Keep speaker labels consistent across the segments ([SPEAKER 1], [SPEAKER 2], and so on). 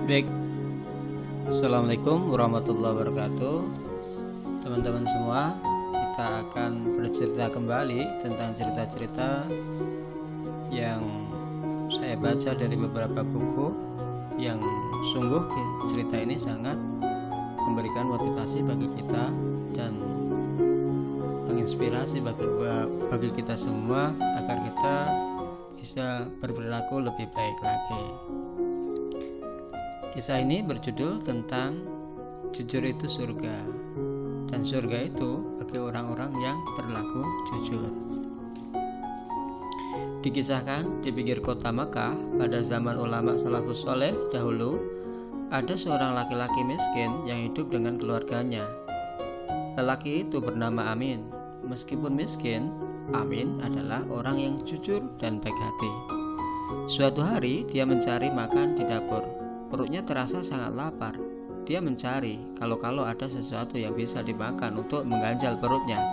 [SPEAKER 1] Baik, Assalamualaikum warahmatullahi wabarakatuh. Teman-teman semua, kita akan bercerita kembali tentang cerita-cerita yang saya baca dari beberapa buku yang sungguh cerita ini sangat memberikan motivasi bagi kita dan menginspirasi bagi kita semua agar kita bisa berperilaku lebih baik lagi. Kisah ini berjudul tentang jujur itu surga, dan surga itu bagi orang-orang yang berlaku jujur. Dikisahkan di pinggir kota Makkah pada zaman ulama salafus soleh dahulu, ada seorang laki-laki miskin yang hidup dengan keluarganya. Lelaki itu bernama Amin. Meskipun miskin, Amin adalah orang yang jujur dan baik hati. Suatu hari dia mencari makan di dapur. Perutnya terasa sangat lapar. Dia mencari kalau ada sesuatu yang bisa dimakan untuk mengganjal perutnya.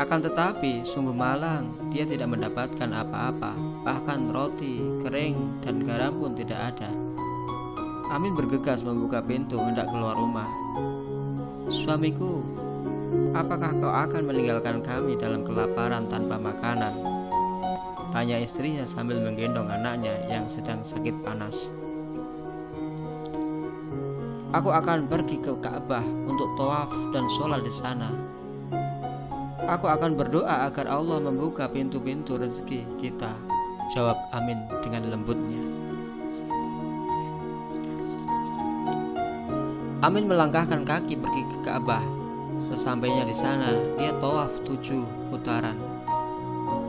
[SPEAKER 1] Akan tetapi sungguh malang, dia tidak mendapatkan apa-apa. Bahkan roti, kering, dan garam pun tidak ada. Amin bergegas membuka pintu hendak keluar rumah. "Suamiku, apakah kau akan meninggalkan kami dalam kelaparan tanpa makanan?" tanya istrinya sambil menggendong anaknya yang sedang sakit panas. "Aku akan pergi ke Ka'bah untuk tawaf dan sholat di sana. Aku akan berdoa agar Allah membuka pintu-pintu rezeki kita," jawab Amin dengan lembutnya. Amin melangkahkan kaki pergi ke Ka'bah. Sesampainya di sana, dia tawaf 7 putaran.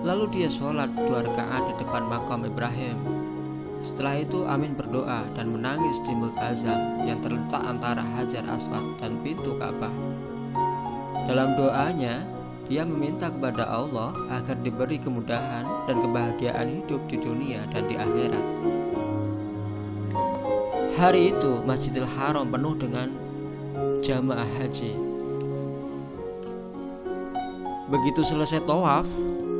[SPEAKER 1] Lalu dia sholat 2 rakaat di depan makam Ibrahim. Setelah itu Amin berdoa dan menangis di Multazam yang terletak antara Hajar Aswad dan pintu Ka'bah. Dalam doanya, dia meminta kepada Allah agar diberi kemudahan dan kebahagiaan hidup di dunia dan di akhirat. Hari itu Masjidil Haram penuh dengan jamaah haji. Begitu selesai tawaf,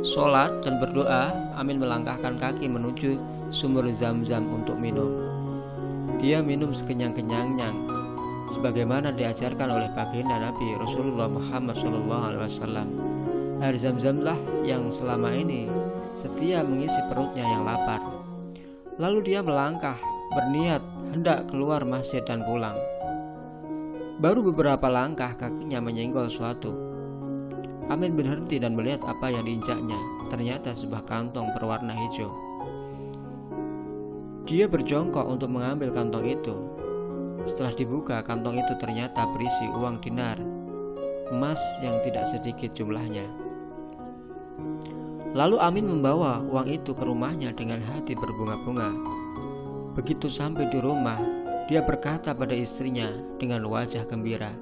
[SPEAKER 1] sholat dan berdoa, Amin melangkahkan kaki menuju sumur Zam-Zam untuk minum. Dia minum sekenyang-kenyangnya, sebagaimana diajarkan oleh baginda Nabi Rasulullah Muhammad SAW. Air Zam-Zamlah yang selama ini setia mengisi perutnya yang lapar. Lalu dia melangkah, berniat hendak keluar masjid dan pulang. Baru beberapa langkah kakinya menyenggol suatu. Amin berhenti dan melihat apa yang diinjaknya. Ternyata sebuah kantong berwarna hijau. Dia berjongkok untuk mengambil kantong itu. Setelah dibuka, kantong itu ternyata berisi uang dinar, emas yang tidak sedikit jumlahnya. Lalu Amin membawa uang itu ke rumahnya dengan hati berbunga-bunga. Begitu sampai di rumah, dia berkata pada istrinya dengan wajah gembira,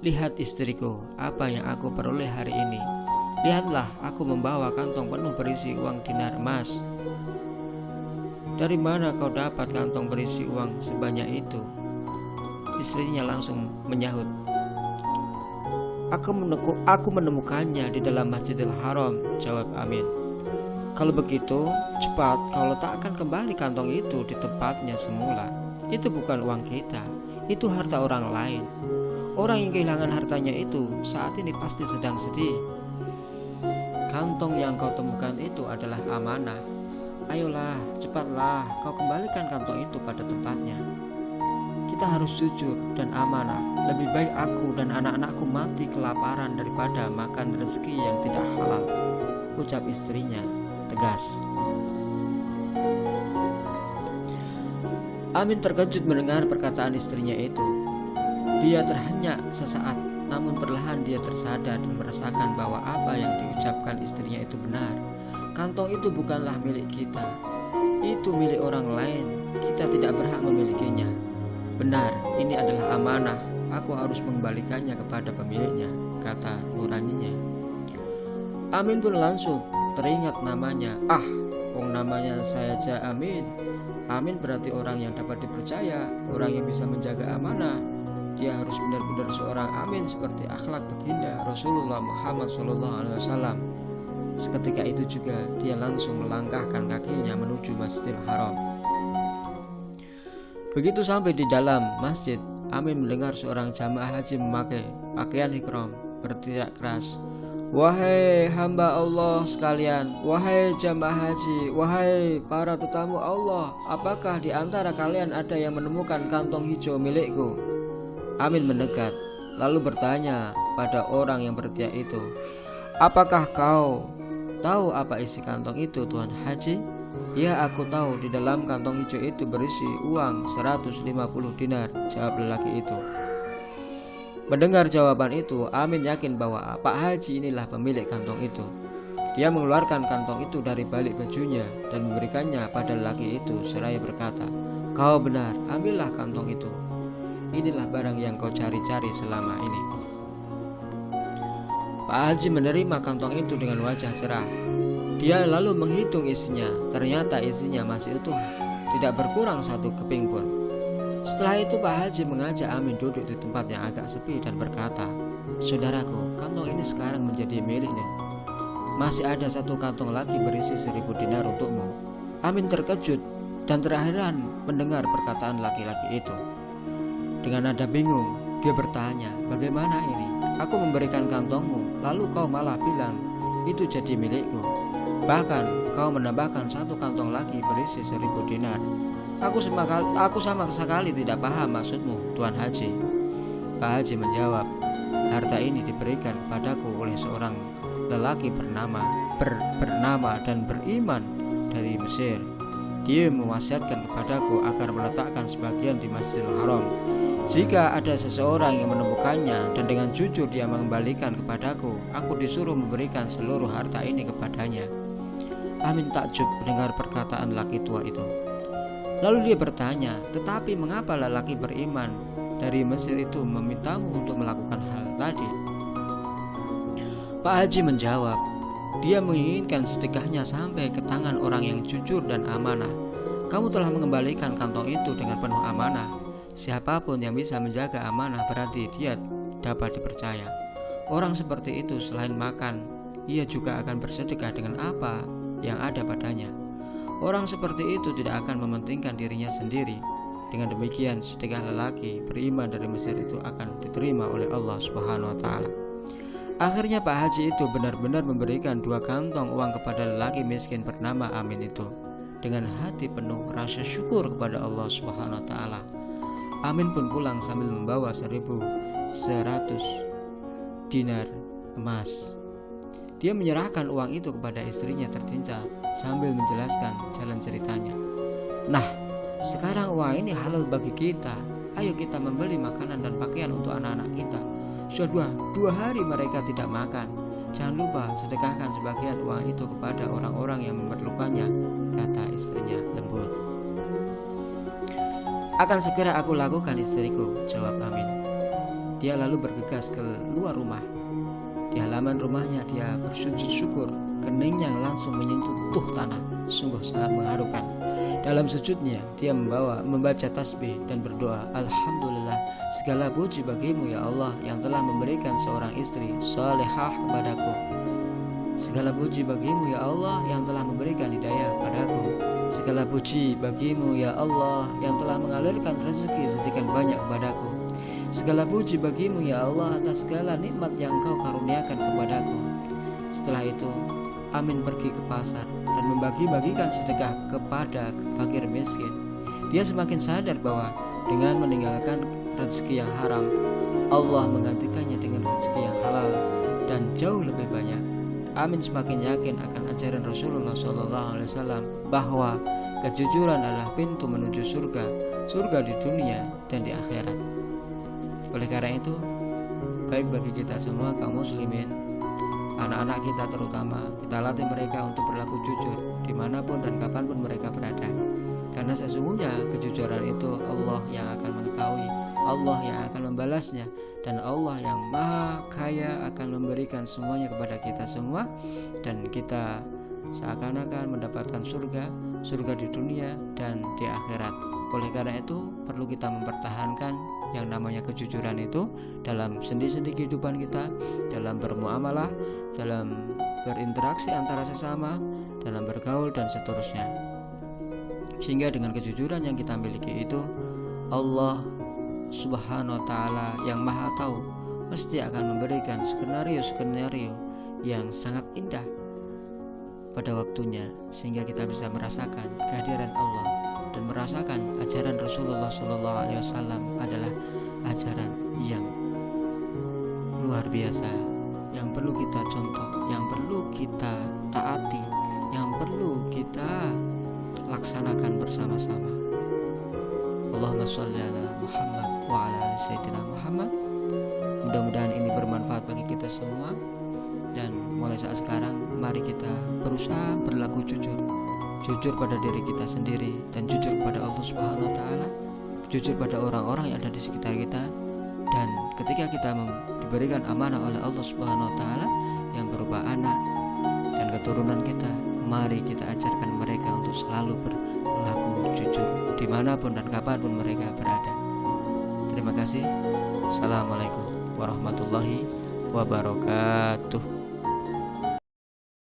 [SPEAKER 1] "Lihat istriku, apa yang aku peroleh hari ini. Lihatlah, aku membawa kantong penuh berisi uang dinar emas." "Dari mana kau dapat kantong berisi uang sebanyak itu?" Istrinya langsung menyahut, Aku menemukannya di dalam Masjidil Haram," jawab Amin. "Kalau begitu, cepat kau letakkan kembali kantong itu di tempatnya semula. Itu bukan uang kita, itu harta orang lain. Orang yang kehilangan hartanya itu saat ini pasti sedang sedih. Kantong yang kau temukan itu adalah amanah. Ayolah, cepatlah kau kembalikan kantong itu pada tempatnya. Kita harus jujur dan amanah. Lebih baik aku dan anak-anakku mati kelaparan daripada makan rezeki yang tidak halal," ucap istrinya tegas. Amin terkejut mendengar perkataan istrinya itu. Dia terhenyak sesaat, namun perlahan dia tersadar dan merasakan bahwa apa yang diucapkan istrinya itu benar. Kantong itu bukanlah milik kita, itu milik orang lain. Kita tidak berhak memilikinya. Benar, ini adalah amanah. Aku harus mengembalikannya kepada pemiliknya, kata nuraninya. Amin pun langsung teringat namanya. Namanya saya aja Amin. Amin berarti orang yang dapat dipercaya, orang yang bisa menjaga amanah. Dia harus benar-benar seorang amin seperti akhlak baginda Rasulullah Muhammad SAW. Seketika itu juga dia langsung melangkahkan kakinya menuju Masjidil Haram. Begitu sampai di dalam masjid, Amin mendengar seorang jamaah haji memakai pakaian ihram berteriak keras, "Wahai hamba Allah sekalian, wahai jamaah haji, wahai para tetamu Allah, apakah di antara kalian ada yang menemukan kantong hijau milikku?" Amin mendekat, lalu bertanya pada orang yang berteriak itu, "Apakah kau tahu apa isi kantong itu, Tuan Haji?" "Ya, aku tahu, di dalam kantong hijau itu berisi uang 150 dinar," jawab lelaki itu. Mendengar jawaban itu, Amin yakin bahwa Pak Haji inilah pemilik kantong itu. Dia mengeluarkan kantong itu dari balik bajunya dan memberikannya pada lelaki itu seraya berkata, "Kau benar, ambillah kantong itu. Inilah barang yang kau cari-cari selama ini." Pak Haji menerima kantong itu dengan wajah cerah. Dia lalu menghitung isinya. Ternyata isinya masih utuh, tidak berkurang satu keping pun. Setelah itu Pak Haji mengajak Amin duduk di tempat yang agak sepi dan berkata, "Saudaraku, kantong ini sekarang menjadi milikmu. Masih ada satu kantong lagi berisi 1000 dinar untukmu." Amin terkejut dan terheran mendengar perkataan laki-laki itu. Dengan nada bingung, dia bertanya, "Bagaimana ini? Aku memberikan kantongmu, lalu kau malah bilang itu jadi milikku. Bahkan kau menambahkan satu kantong lagi berisi 1000 dinar. Aku sama sekali tidak paham maksudmu, Tuan Haji." Pak Haji menjawab, "Harta ini diberikan kepadaku oleh seorang lelaki bernama dan beriman dari Mesir. Dia mewasiatkan kepadaku agar meletakkan sebagian di Masjidil Haram. Jika ada seseorang yang menemukannya dan dengan jujur dia mengembalikan kepadaku, aku disuruh memberikan seluruh harta ini kepadanya." Amin takjub mendengar perkataan laki tua itu. Lalu dia bertanya, "Tetapi mengapa lelaki beriman dari Mesir itu memintamu untuk melakukan hal tadi?" Pak Haji menjawab, "Dia menginginkan sedekahnya sampai ke tangan orang yang jujur dan amanah. Kamu telah mengembalikan kantong itu dengan penuh amanah. Siapapun yang bisa menjaga amanah berarti dia dapat dipercaya. Orang seperti itu selain makan, ia juga akan bersedekah dengan apa yang ada padanya. Orang seperti itu tidak akan mementingkan dirinya sendiri. Dengan demikian, sedekah lelaki beriman dari Mesir itu akan diterima oleh Allah Subhanahu wa Ta'ala." Akhirnya Pak Haji itu benar-benar memberikan 2 kantong uang kepada lelaki miskin bernama Amin itu. Dengan hati penuh rasa syukur kepada Allah Subhanahu wa Ta'ala, Amin pun pulang sambil membawa 1100 dinar emas. Dia menyerahkan uang itu kepada istrinya tercinta sambil menjelaskan jalan ceritanya. "Nah, sekarang uang ini halal bagi kita. Ayo kita membeli makanan dan pakaian untuk anak-anak kita. Sudah dua hari mereka tidak makan. Jangan lupa sedekahkan sebagian uang itu kepada orang-orang yang memerlukannya," kata istrinya lembut. "Akan segera aku lakukan, istriku," jawab Amin. Dia lalu bergegas keluar rumah. Di halaman rumahnya dia bersujud syukur. Keningnya langsung menyentuh tanah. Sungguh sangat mengharukan. Dalam sujudnya dia membaca tasbih dan berdoa, "Alhamdulillah, segala puji bagimu ya Allah yang telah memberikan seorang istri salehah kepadaku. Segala puji bagimu ya Allah yang telah memberikan hidayah padaku. Segala puji bagimu ya Allah yang telah mengalirkan rezeki sedemikian banyak kepadaku. Segala puji bagimu ya Allah atas segala nikmat yang kau karuniakan kepadaku." Setelah itu Amin pergi ke pasar dan membagi-bagikan sedekah kepada fakir miskin. Dia semakin sadar bahwa dengan meninggalkan rezeki yang haram, Allah menggantikannya dengan rezeki yang halal dan jauh lebih banyak. Amin semakin yakin akan ajaran Rasulullah SAW bahwa kejujuran adalah pintu menuju surga di dunia dan di akhirat. Oleh karena itu, baik bagi kita semua kaum muslimin, anak-anak kita terutama, kita latih mereka untuk berlaku jujur dimanapun dan kapanpun mereka berada. Karena sesungguhnya kejujuran itu Allah yang akan mengetahui, Allah yang akan membalasnya, dan Allah yang maha kaya akan memberikan semuanya kepada kita semua, dan kita seakan-akan mendapatkan surga di dunia dan di akhirat. Oleh karena itu perlu kita mempertahankan yang namanya kejujuran itu dalam sendi-sendi kehidupan kita, dalam bermuamalah, dalam berinteraksi antara sesama, dalam bergaul dan seterusnya. Sehingga dengan kejujuran yang kita miliki itu, Allah Subhanahu wa Ta'ala yang Maha Tahu pasti akan memberikan skenario-skenario yang sangat indah pada waktunya, sehingga kita bisa merasakan kehadiran Allah dan merasakan ajaran Rasulullah SAW adalah ajaran yang luar biasa, yang perlu kita contoh, yang perlu kita taati, yang perlu kita laksanakan bersama-sama. Allahumma sholli ala Muhammad wa ala ali sayyidina Muhammad. Mudah-mudahan ini bermanfaat bagi kita semua. Dan mulai saat sekarang, mari kita berusaha berlaku jujur pada diri kita sendiri, dan jujur pada Allah Subhanahu wa Ta'ala, jujur pada orang-orang yang ada di sekitar kita. Dan ketika kita diberikan amanah oleh Allah Subhanahu wa Ta'ala yang berupa anak dan keturunan kita, mari kita ajarkan mereka untuk selalu berlaku jujur dimanapun dan kapanpun mereka berada. Terima kasih. Assalamualaikum warahmatullahi wabarakatuh.